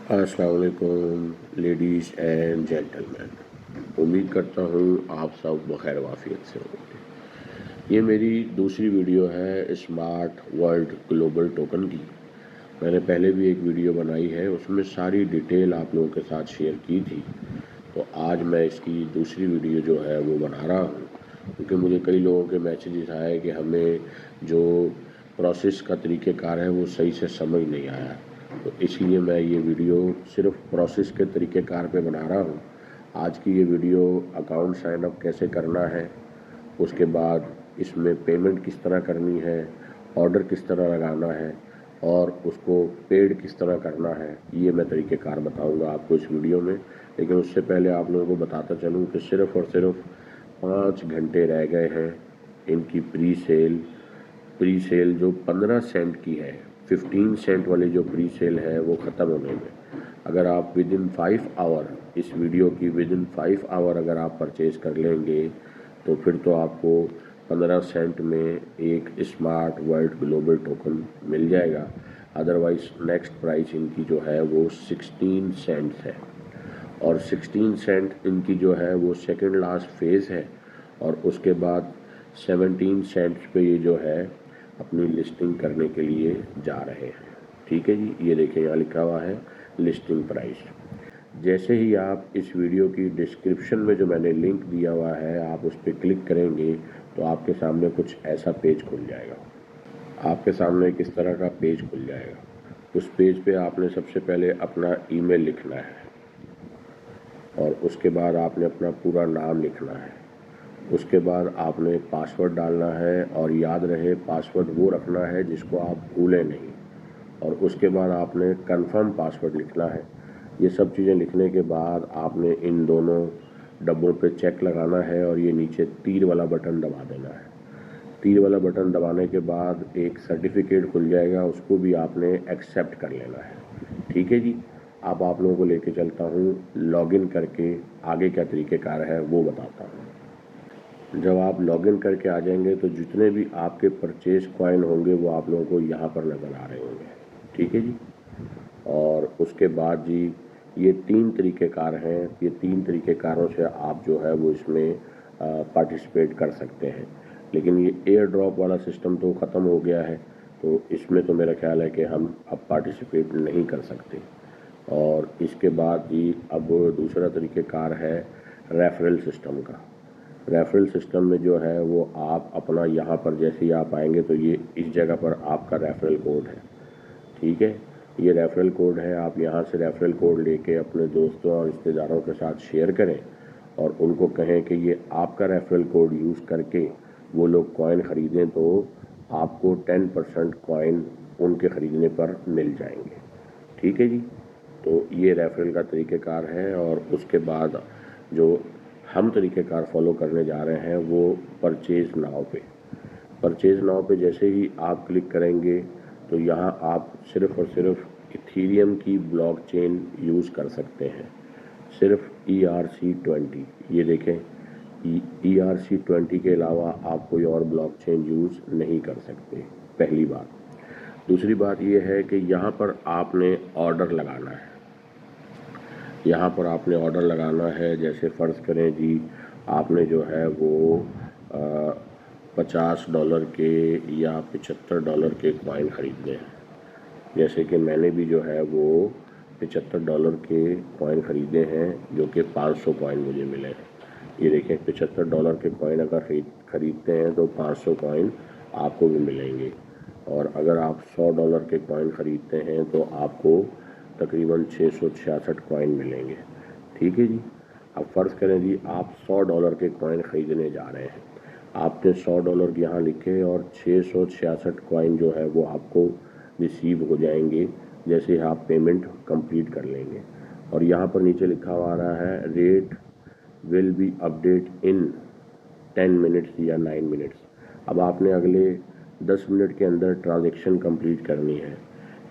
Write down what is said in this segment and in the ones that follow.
अस्सलाम वालेकुम ladies and gentleman. उम्मीद करता हूँ आप सब बखैर वाफियत से होंगे। ये मेरी दूसरी वीडियो है स्मार्ट वर्ल्ड ग्लोबल टोकन की। मैंने पहले भी एक वीडियो बनाई है, उसमें सारी डिटेल आप लोगों के साथ शेयर की थी। तो आज मैं इसकी दूसरी वीडियो जो है वो बना रहा हूँ, क्योंकि मुझे कई लोगों के मैसेजेस आए कि हमें जो प्रोसेस का तरीक़ेकार है वो सही से समझ नहीं आया। तो इसलिए मैं ये वीडियो सिर्फ प्रोसेस के तरीक़ेकार पे बना रहा हूँ। आज की ये वीडियो अकाउंट साइन अप कैसे करना है, उसके बाद इसमें पेमेंट किस तरह करनी है, ऑर्डर किस तरह लगाना है और उसको पेड किस तरह करना है, ये मैं तरीक़ेकार बताऊंगा आपको इस वीडियो में। लेकिन उससे पहले आप लोगों को बताता चलूँ कि सिर्फ़ और सिर्फ 5 घंटे रह गए हैं इनकी प्री सेल जो 15 सेंट की है। 15 सेंट वाली जो प्री सेल है वो ख़त्म होने में, अगर आप विद इन 5 आवर इस वीडियो की विद इन 5 आवर अगर आप परचेज़ कर लेंगे तो फिर तो आपको 15 सेंट में एक स्मार्ट वर्ल्ड ग्लोबल टोकन मिल जाएगा। अदरवाइज़ नेक्स्ट प्राइस इनकी जो है वो 16 सेंट है और 16 सेंट इनकी जो है वो सेकंड लास्ट फेज़ है और उसके बाद 17 सेंट्स पे ये जो है अपनी लिस्टिंग करने के लिए जा रहे हैं। ठीक है जी, ये देखिए यहाँ लिखा हुआ है लिस्टिंग प्राइस। जैसे ही आप इस वीडियो की डिस्क्रिप्शन में जो मैंने लिंक दिया हुआ है आप उस पर क्लिक करेंगे तो आपके सामने कुछ ऐसा पेज खुल जाएगा। आपके सामने किस तरह का पेज खुल जाएगा। उस पेज पे आपने सबसे पहले अपना ईमेल लिखना है और उसके बाद आपने अपना पूरा नाम लिखना है। उसके बाद आपने पासवर्ड डालना है और याद रहे पासवर्ड वो रखना है जिसको आप भूलें नहीं। और उसके बाद आपने कंफर्म पासवर्ड लिखना है। ये सब चीज़ें लिखने के बाद आपने इन दोनों डब्बों पे चेक लगाना है और ये नीचे तीर वाला बटन दबा देना है। तीर वाला बटन दबाने के बाद एक सर्टिफिकेट खुल जाएगा, उसको भी आपने एक्सेप्ट कर लेना है। ठीक है जी, अब आप लोगों को लेके चलता हूँ लॉगिन करके आगे क्या तरीक़ेकार है वो बताता हूँ। जब आप लॉगिन करके आ जाएंगे तो जितने भी आपके परचेज कॉइन होंगे वो आप लोगों को यहाँ पर नज़र आ रहे होंगे। ठीक है जी, और उसके बाद जी ये 3 तरीक़ेकार हैं। ये 3 तरीक़ेकारों से आप जो है वो इसमें पार्टिसिपेट कर सकते हैं। लेकिन ये एयर ड्रॉप वाला सिस्टम तो ख़त्म हो गया है, तो इसमें तो मेरा ख्याल है कि हम अब पार्टिसिपेट नहीं कर सकते। और इसके बाद ही अब दूसरा तरीक़ेकार है रेफरल सिस्टम का। रेफरल सिस्टम में जो है वो आप अपना यहाँ पर जैसे ही आप आएंगे तो ये इस जगह पर आपका रेफरल कोड है। ठीक है, ये रेफरल कोड है। आप यहाँ से रेफरल कोड लेके अपने दोस्तों और रिश्तेदारों के साथ शेयर करें और उनको कहें कि ये आपका रेफरल कोड यूज़ करके वो लोग कॉइन ख़रीदें तो आपको 10% कॉइन उनके ख़रीदने पर मिल जाएंगे। ठीक है जी, तो ये रेफरल का तरीक़ेकार है। और उसके बाद जो हम तरीक़ेकार फॉलो करने जा रहे हैं वो परचेज़ नाउ पे जैसे ही आप क्लिक करेंगे तो यहाँ आप सिर्फ़ और सिर्फ इथीरियम की ब्लॉकचेन यूज़ कर सकते हैं, सिर्फ ERC20। ये देखें, ERC20 के अलावा आप कोई और ब्लॉकचेन यूज़ नहीं कर सकते, पहली बात। दूसरी बात ये है कि यहाँ पर आपने ऑर्डर लगाना है। यहाँ पर आपने ऑर्डर लगाना है, जैसे फ़र्ज़ करें जी आपने जो है वो $50 के या $75 के कॉइन ख़रीदने हैं। जैसे कि मैंने भी जो है वो $75 के कॉइन ख़रीदे हैं जो कि 500 कॉइन मुझे मिले हैं। ये देखें, $75 के कॉइन अगर ख़रीदते हैं तो 500 कॉइन आपको भी मिलेंगे। और अगर आप $100 के कॉइन ख़रीदते हैं तो आपको तकरीबन 666 कॉइन मिलेंगे। ठीक है जी, अब फ़र्ज़ करें जी आप $100 के कॉइन ख़रीदने जा रहे हैं। आपने $100 यहाँ लिखे और 666 कॉइन जो है वो आपको रिसीव हो जाएंगे जैसे आप पेमेंट कंप्लीट कर लेंगे। और यहाँ पर नीचे लिखा हुआ आ रहा है rate will be update in 10 minutes या 9 मिनट्स। अब आपने अगले 10 मिनट के अंदर ट्रांजैक्शन कंप्लीट करनी है।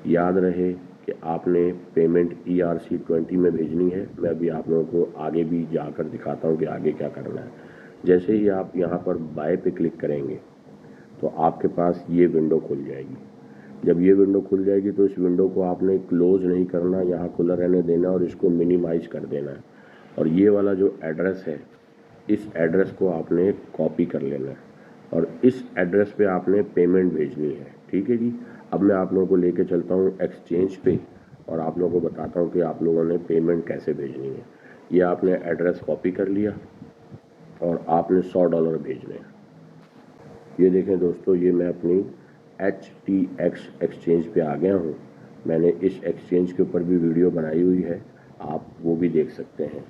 याद रहे कि आपने पेमेंट ERC20 में भेजनी है। मैं अभी आप लोगों को आगे भी जाकर दिखाता हूँ कि आगे क्या करना है। जैसे ही आप यहाँ पर बाय पे क्लिक करेंगे तो आपके पास ये विंडो खुल जाएगी। जब ये विंडो खुल जाएगी तो इस विंडो को आपने क्लोज नहीं करना, यहाँ खुला रहने देना और इसको मिनिमाइज कर देना है। और ये वाला जो एड्रेस है, इस एड्रेस को आपने कॉपी कर लेना है और इस एड्रेस पे आपने पेमेंट भेजनी है। ठीक है जी। अब मैं आप लोगों को लेके चलता हूँ एक्सचेंज पे और आप लोगों को बताता हूँ कि आप लोगों ने पेमेंट कैसे भेजनी है। ये आपने एड्रेस कॉपी कर लिया और आपने $100 भेजने हैं। ये देखें दोस्तों, ये मैं अपनी HTX एक्सचेंज पे आ गया हूँ। मैंने इस एक्सचेंज के ऊपर भी वीडियो बनाई हुई है, आप वो भी देख सकते हैं।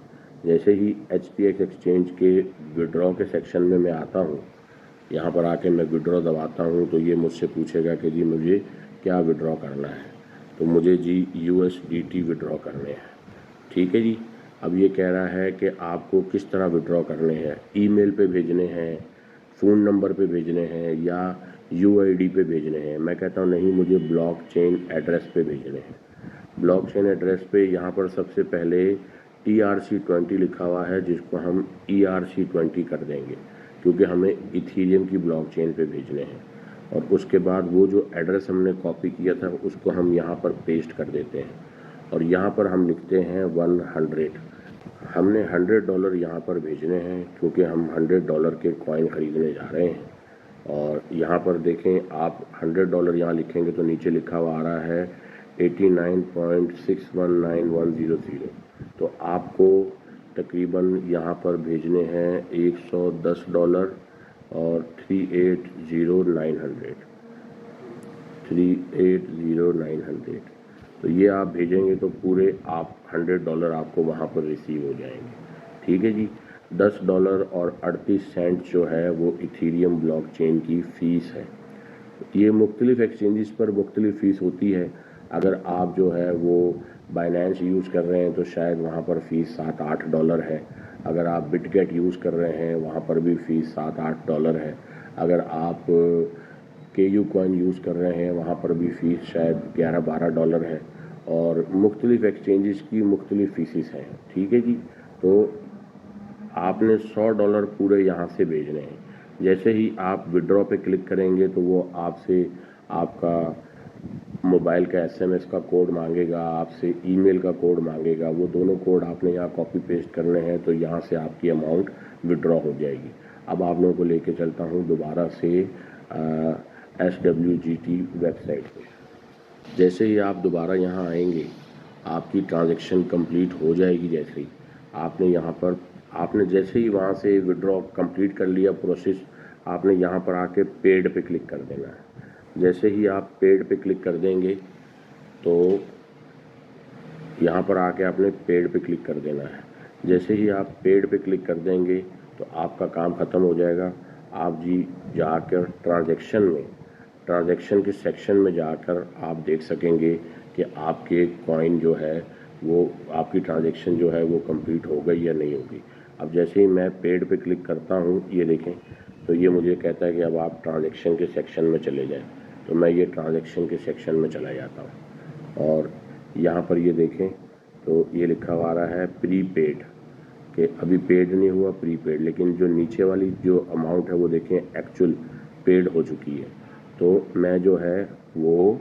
जैसे ही HTX एक्सचेंज के विड्रॉ के सेक्शन में मैं आता हूँ, यहाँ पर आके मैं विड्रॉ दबाता हूँ तो ये मुझसे पूछेगा कि जी मुझे क्या विड्रॉ करना है। तो मुझे जी USDT विड्रॉ करने हैं। ठीक है जी। अब ये कह रहा है कि आपको किस तरह विड्रॉ करने हैं, ईमेल पे भेजने हैं, फ़ोन नंबर पे भेजने हैं या UID पे भेजने हैं। मैं कहता हूँ नहीं, मुझे ब्लॉकचेन एड्रेस पे भेजने हैं। ब्लॉकचेन एड्रेस पे यहाँ पर सबसे पहले TRC20 लिखा हुआ है, जिसको हम ERC20 कर देंगे क्योंकि हमें इथीरियम की ब्लॉकचेन पे भेजने हैं। और उसके बाद वो जो एड्रेस हमने कॉपी किया था उसको हम यहाँ पर पेस्ट कर देते हैं और यहाँ पर हम लिखते हैं 100। हमने $100 यहाँ पर भेजने हैं क्योंकि हम $100 के कॉइन ख़रीदने जा रहे हैं। और यहाँ पर देखें, आप $100 यहाँ लिखेंगे तो नीचे लिखा हुआ आ रहा है 89.619100। तो आपको तकरीबन यहाँ पर भेजने हैं $110 और 380,900। तो ये आप भेजेंगे तो पूरे आप $100 आपको वहाँ पर रिसीव हो जाएंगे। ठीक है जी। $10 और 38 सेंट जो है वो इथीरियम ब्लॉकचेन की फ़ीस है। ये मुख्तलिफ़ एक्सचेंजेस पर मुख्तलिफ़ फ़ीस होती है। अगर आप जो है वो बाइनेंस यूज़ कर रहे हैं तो शायद वहाँ पर फ़ीस $7-8 है। अगर आप बिटगेट यूज़ कर रहे हैं वहाँ पर भी फ़ीस $7-8 है। अगर आप KU कॉइन यूज़ कर रहे हैं वहाँ पर भी फ़ीस शायद $11-12 है। और मुख्तलिफ़ एक्सचेंजेस की मुख्तलिफ़ फ़ीसेस हैं। ठीक है जी। तो आपने $100 पूरे यहाँ से भेजने हैं। जैसे ही आप विड्रॉ पे क्लिक करेंगे तो वो आपसे आपका मोबाइल का SMS का कोड मांगेगा, आपसे ईमेल का कोड मांगेगा। वो दोनों कोड आपने यहाँ कॉपी पेस्ट करने हैं तो यहाँ से आपकी अमाउंट विड्रॉ हो जाएगी। अब आप लोगों को लेके चलता हूँ दोबारा से SWGT वेबसाइट पे। जैसे ही आप दोबारा यहाँ आएंगे, आपकी ट्रांजैक्शन कंप्लीट हो जाएगी। जैसे ही आपने यहाँ पर जैसे ही वहाँ से विड्रॉ कंप्लीट कर लिया प्रोसेस, आपने यहाँ पर आके पेड पे क्लिक कर देना है। जैसे ही आप पेड पे क्लिक कर देंगे तो यहाँ पर आके आपने पेड पे क्लिक कर देना है। जैसे ही आप पेड पे क्लिक कर देंगे तो आपका काम ख़त्म हो जाएगा। आप जी जाकर ट्रांजैक्शन के सेक्शन में जाकर आप देख सकेंगे कि आपके कॉइन जो है वो आपकी ट्रांजैक्शन जो है वो कंप्लीट हो गई या नहीं होगी। अब जैसे ही मैं पेड पे क्लिक करता हूँ, ये देखें, तो ये मुझे कहता है कि अब आप ट्रांजैक्शन के सेक्शन में चले जाएं। तो मैं ये ट्रांजैक्शन के सेक्शन में चला जाता हूँ और यहाँ पर ये देखें तो ये लिखा हुआ आ रहा है प्रीपेड, कि अभी पेड नहीं हुआ, प्रीपेड। लेकिन जो नीचे वाली जो अमाउंट है वो देखें एक्चुअल पेड हो चुकी है। तो मैं जो है वो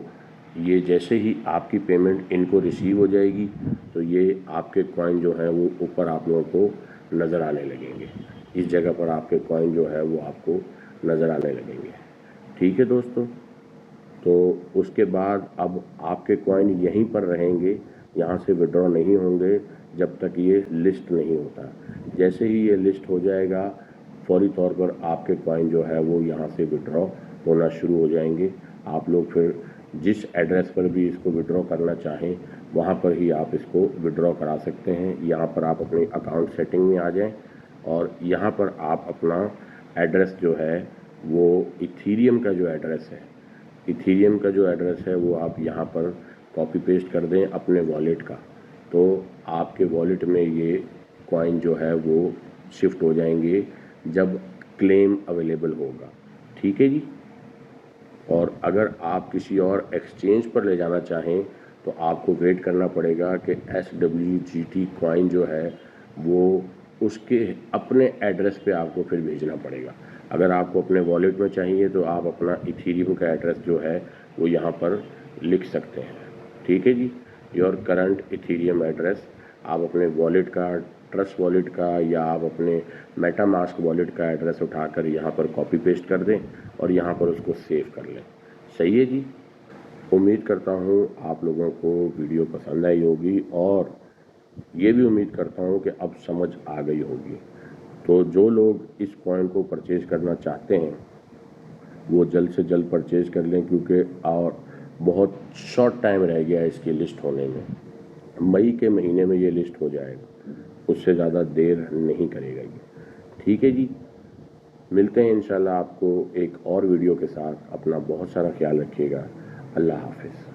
ये जैसे ही आपकी पेमेंट इनको रिसीव हो जाएगी तो ये आपके कॉइन जो है वो ऊपर आप लोगों को नज़र आने लगेंगे। इस जगह पर आपके कॉइन जो है वो आपको नज़र आने लगेंगे। ठीक है दोस्तों। तो उसके बाद अब आपके कॉइन यहीं पर रहेंगे, यहाँ से विड्रॉ नहीं होंगे जब तक ये लिस्ट नहीं होता। जैसे ही ये लिस्ट हो जाएगा, फौरी तौर पर आपके कॉइन जो है वो यहाँ से विड्रॉ होना शुरू हो जाएंगे। आप लोग फिर जिस एड्रेस पर भी इसको विड्रॉ करना चाहें वहाँ पर ही आप इसको विड्रॉ करा सकते हैं। यहाँ पर आप अपनी अकाउंट सेटिंग में आ जाएं और यहाँ पर आप अपना एड्रेस जो है वो इथीरियम का जो एड्रेस है, इथीरियम का जो एड्रेस है वो आप यहाँ पर कॉपी पेस्ट कर दें अपने वॉलेट का, तो आपके वॉलेट में ये कॉइन जो है वो शिफ्ट हो जाएंगे जब क्लेम अवेलेबल होगा। ठीक है जी। और अगर आप किसी और एक्सचेंज पर ले जाना चाहें तो आपको वेट करना पड़ेगा कि SWGT कॉइन जो है वो उसके अपने एड्रेस पे आपको फिर भेजना पड़ेगा। अगर आपको अपने वॉलेट में चाहिए तो आप अपना इथीरियम का एड्रेस जो है वो यहाँ पर लिख सकते हैं। ठीक है जी। योर करंट इथीरियम एड्रेस आप अपने वॉलेट का, ट्रस्ट वॉलेट का या आप अपने मेटामास्क वॉलेट का एड्रेस उठाकर यहाँ पर कॉपी पेस्ट कर दें और यहाँ पर उसको सेव कर लें। सही है जी। उम्मीद करता हूँ आप लोगों को वीडियो पसंद आई होगी और ये भी उम्मीद करता हूँ कि अब समझ आ गई होगी। तो जो लोग इस कॉइन को परचेज़ करना चाहते हैं वो जल्द से जल्द परचेज़ कर लें, क्योंकि और बहुत शॉर्ट टाइम रह गया है इसकी लिस्ट होने में। मई के महीने में ये लिस्ट हो जाएगा, उससे ज़्यादा देर नहीं करेगा ये। ठीक है जी। मिलते हैं इंशाल्लाह आपको एक और वीडियो के साथ। अपना बहुत सारा ख्याल रखिएगा। अल्लाह हाफ़िज़।